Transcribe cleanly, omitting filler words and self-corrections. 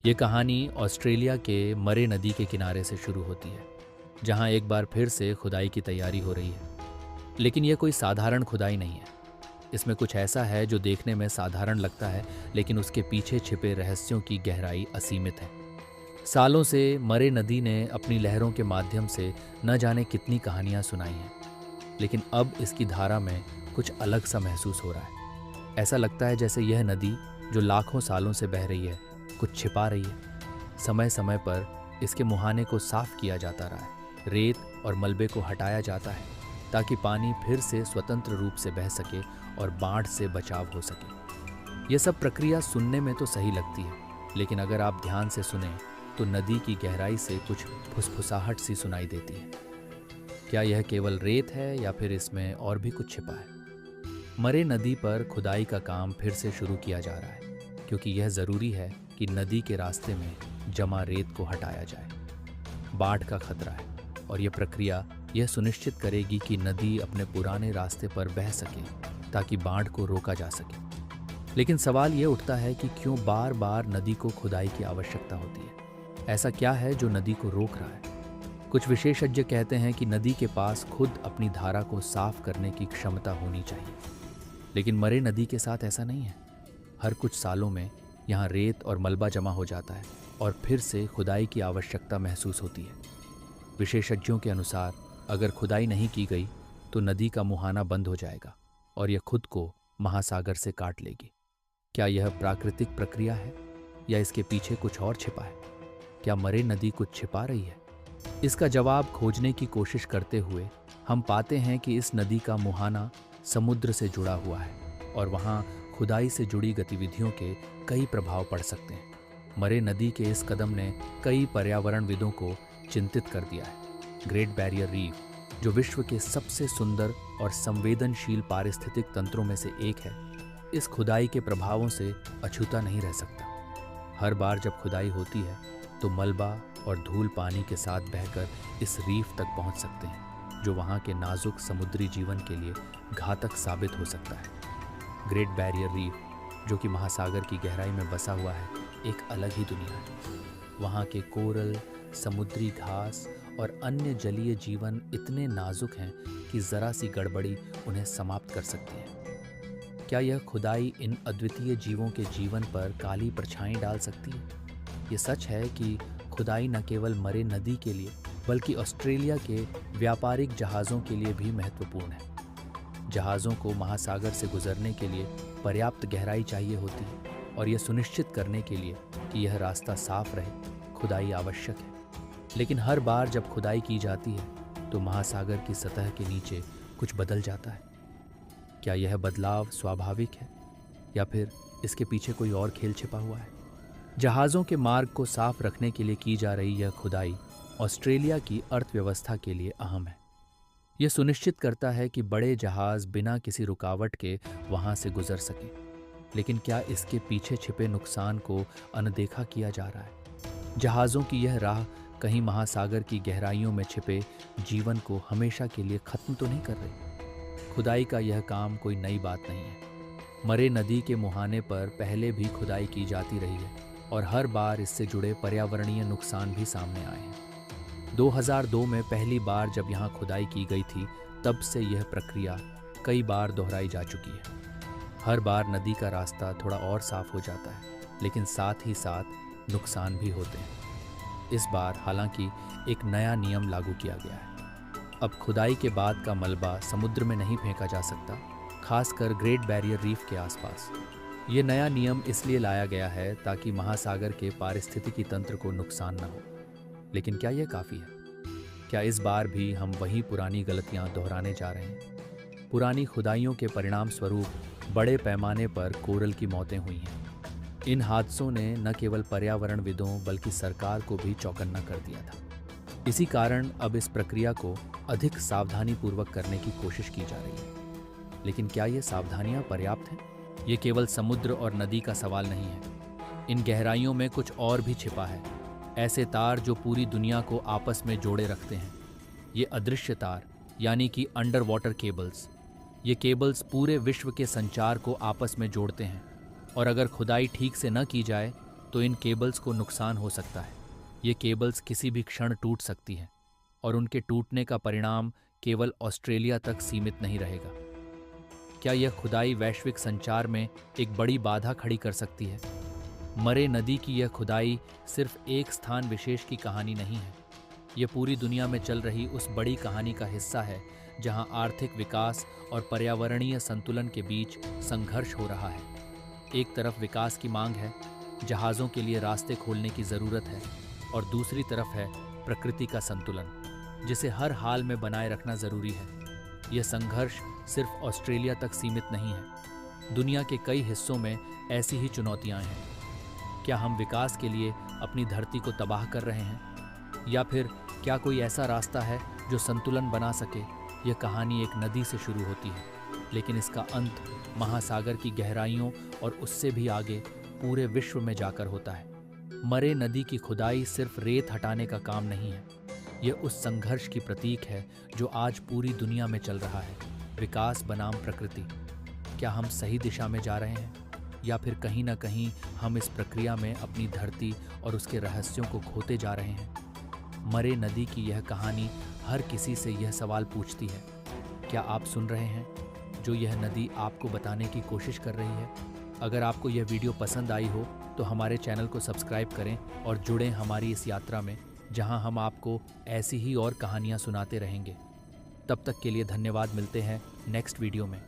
ये कहानी ऑस्ट्रेलिया के मरे नदी के किनारे से शुरू होती है, जहां एक बार फिर से खुदाई की तैयारी हो रही है। लेकिन यह कोई साधारण खुदाई नहीं है। इसमें कुछ ऐसा है जो देखने में साधारण लगता है, लेकिन उसके पीछे छिपे रहस्यों की गहराई असीमित है। सालों से मरे नदी ने अपनी लहरों के माध्यम से न जाने कितनी कहानियां सुनाई हैं, लेकिन अब इसकी धारा में कुछ अलग सा महसूस हो रहा है। ऐसा लगता है जैसे यह नदी, जो लाखों सालों से बह रही है, कुछ छिपा रही है। समय समय पर इसके मुहाने को साफ किया जाता रहा है, रेत और मलबे को हटाया जाता है, ताकि पानी फिर से स्वतंत्र रूप से बह सके और बाढ़ से बचाव हो सके। यह सब प्रक्रिया सुनने में तो सही लगती है, लेकिन अगर आप ध्यान से सुने तो नदी की गहराई से कुछ फुसफुसाहट सी सुनाई देती है। क्या यह केवल रेत है या फिर इसमें और भी कुछ छिपा है? मरे नदी पर खुदाई का काम फिर से शुरू किया जा रहा है, क्योंकि यह ज़रूरी है कि नदी के रास्ते में जमा रेत को हटाया जाए। बाढ़ का खतरा है, और यह प्रक्रिया यह सुनिश्चित करेगी कि नदी अपने पुराने रास्ते पर बह सके, ताकि बाढ़ को रोका जा सके। लेकिन सवाल यह उठता है कि क्यों बार बार नदी को खुदाई की आवश्यकता होती है? ऐसा क्या है जो नदी को रोक रहा है? कुछ विशेषज्ञ कहते हैं कि नदी के पास खुद अपनी धारा को साफ करने की क्षमता होनी चाहिए, लेकिन मरे नदी के साथ ऐसा नहीं है। हर कुछ सालों में यहाँ रेत और मलबा जमा हो जाता है और फिर से खुदाई की आवश्यकता महसूस होती है। विशेषज्ञों के अनुसार अगर खुदाई नहीं की गई तो नदी का मुहाना बंद हो जाएगा और यह खुद को महासागर से काट लेगी। क्या यह प्राकृतिक प्रक्रिया है या इसके पीछे कुछ और छिपा है? क्या मरे नदी कुछ छिपा रही है? इसका जवाब खोजने की कोशिश करते हुए हम पाते हैं कि इस नदी का मुहाना समुद्र से जुड़ा हुआ है और वहाँ खुदाई से जुड़ी गतिविधियों के कई प्रभाव पड़ सकते हैं। मरे नदी के इस कदम ने कई पर्यावरणविदों को चिंतित कर दिया है। ग्रेट बैरियर रीफ, जो विश्व के सबसे सुंदर और संवेदनशील पारिस्थितिक तंत्रों में से एक है, इस खुदाई के प्रभावों से अछूता नहीं रह सकता। हर बार जब खुदाई होती है तो मलबा और धूल पानी के साथ बहकर इस रीफ तक पहुंच सकते हैं, जो वहां के नाजुक समुद्री जीवन के लिए घातक साबित हो सकता है। ग्रेट बैरियर रीफ, जो कि महासागर की गहराई में बसा हुआ है, एक अलग ही दुनिया है। वहाँ के कोरल, समुद्री घास और अन्य जलीय जीवन इतने नाजुक हैं कि ज़रा सी गड़बड़ी उन्हें समाप्त कर सकती है। क्या यह खुदाई इन अद्वितीय जीवों के जीवन पर काली परछाई डाल सकती है? ये सच है कि खुदाई न केवल मरे नदी के लिए बल्कि ऑस्ट्रेलिया के व्यापारिक जहाज़ों के लिए भी महत्वपूर्ण है। जहाज़ों को महासागर से गुजरने के लिए पर्याप्त गहराई चाहिए होती है, और यह सुनिश्चित करने के लिए कि यह रास्ता साफ रहे, खुदाई आवश्यक है। लेकिन हर बार जब खुदाई की जाती है तो महासागर की सतह के नीचे कुछ बदल जाता है। क्या यह बदलाव स्वाभाविक है या फिर इसके पीछे कोई और खेल छिपा हुआ है? जहाज़ों के मार्ग को साफ रखने के लिए की जा रही यह खुदाई ऑस्ट्रेलिया की अर्थव्यवस्था के लिए अहम है। यह सुनिश्चित करता है कि बड़े जहाज बिना किसी रुकावट के वहां से गुजर सकें। लेकिन क्या इसके पीछे छिपे नुकसान को अनदेखा किया जा रहा है? जहाज़ों की यह राह कहीं महासागर की गहराइयों में छिपे जीवन को हमेशा के लिए खत्म तो नहीं कर रही? खुदाई का यह काम कोई नई बात नहीं है। मरे नदी के मुहाने पर पहले भी खुदाई की जाती रही है और हर बार इससे जुड़े पर्यावरणीय नुकसान भी सामने आए हैं। 2002 में पहली बार जब यहाँ खुदाई की गई थी, तब से यह प्रक्रिया कई बार दोहराई जा चुकी है। हर बार नदी का रास्ता थोड़ा और साफ हो जाता है, लेकिन साथ ही साथ नुकसान भी होते हैं। इस बार हालांकि एक नया नियम लागू किया गया है। अब खुदाई के बाद का मलबा समुद्र में नहीं फेंका जा सकता, खासकर ग्रेट बैरियर रीफ के आसपास। ये नया नियम इसलिए लाया गया है ताकि महासागर के पारिस्थितिकी तंत्र को नुकसान न हो। लेकिन क्या यह काफ़ी है? क्या इस बार भी हम वही पुरानी गलतियां दोहराने जा रहे हैं? पुरानी खुदाइयों के परिणाम स्वरूप बड़े पैमाने पर कोरल की मौतें हुई हैं। इन हादसों ने न केवल पर्यावरणविदों बल्कि सरकार को भी चौकन्ना कर दिया था। इसी कारण अब इस प्रक्रिया को अधिक सावधानीपूर्वक करने की कोशिश की जा रही है। लेकिन क्या ये सावधानियां पर्याप्त हैं? ये केवल समुद्र और नदी का सवाल नहीं है। इन गहराइयों में कुछ और भी छिपा है। ऐसे तार जो पूरी दुनिया को आपस में जोड़े रखते हैं। ये अदृश्य तार, यानी कि अंडर वाटर केबल्स। ये केबल्स पूरे विश्व के संचार को आपस में जोड़ते हैं, और अगर खुदाई ठीक से न की जाए तो इन केबल्स को नुकसान हो सकता है। ये केबल्स किसी भी क्षण टूट सकती हैं और उनके टूटने का परिणाम केवल ऑस्ट्रेलिया तक सीमित नहीं रहेगा। क्या यह खुदाई वैश्विक संचार में एक बड़ी बाधा खड़ी कर सकती है? मरे नदी की यह खुदाई सिर्फ एक स्थान विशेष की कहानी नहीं है। यह पूरी दुनिया में चल रही उस बड़ी कहानी का हिस्सा है जहां आर्थिक विकास और पर्यावरणीय संतुलन के बीच संघर्ष हो रहा है। एक तरफ विकास की मांग है, जहाज़ों के लिए रास्ते खोलने की ज़रूरत है, और दूसरी तरफ है प्रकृति का संतुलन, जिसे हर हाल में बनाए रखना ज़रूरी है। यह संघर्ष सिर्फ ऑस्ट्रेलिया तक सीमित नहीं है। दुनिया के कई हिस्सों में ऐसी ही चुनौतियां हैं। क्या हम विकास के लिए अपनी धरती को तबाह कर रहे हैं, या फिर क्या कोई ऐसा रास्ता है जो संतुलन बना सके? यह कहानी एक नदी से शुरू होती है, लेकिन इसका अंत महासागर की गहराइयों और उससे भी आगे पूरे विश्व में जाकर होता है। मरे नदी की खुदाई सिर्फ रेत हटाने का काम नहीं है। यह उस संघर्ष की प्रतीक है जो आज पूरी दुनिया में चल रहा है, विकास बनाम प्रकृति। क्या हम सही दिशा में जा रहे हैं, या फिर कहीं ना कहीं हम इस प्रक्रिया में अपनी धरती और उसके रहस्यों को खोते जा रहे हैं? मरे नदी की यह कहानी हर किसी से यह सवाल पूछती है, क्या आप सुन रहे हैं जो यह नदी आपको बताने की कोशिश कर रही है? अगर आपको यह वीडियो पसंद आई हो तो हमारे चैनल को सब्सक्राइब करें और जुड़ें हमारी इस यात्रा में, जहां हम आपको ऐसी ही और कहानियां सुनाते रहेंगे। तब तक के लिए धन्यवाद। मिलते हैं नेक्स्ट वीडियो में।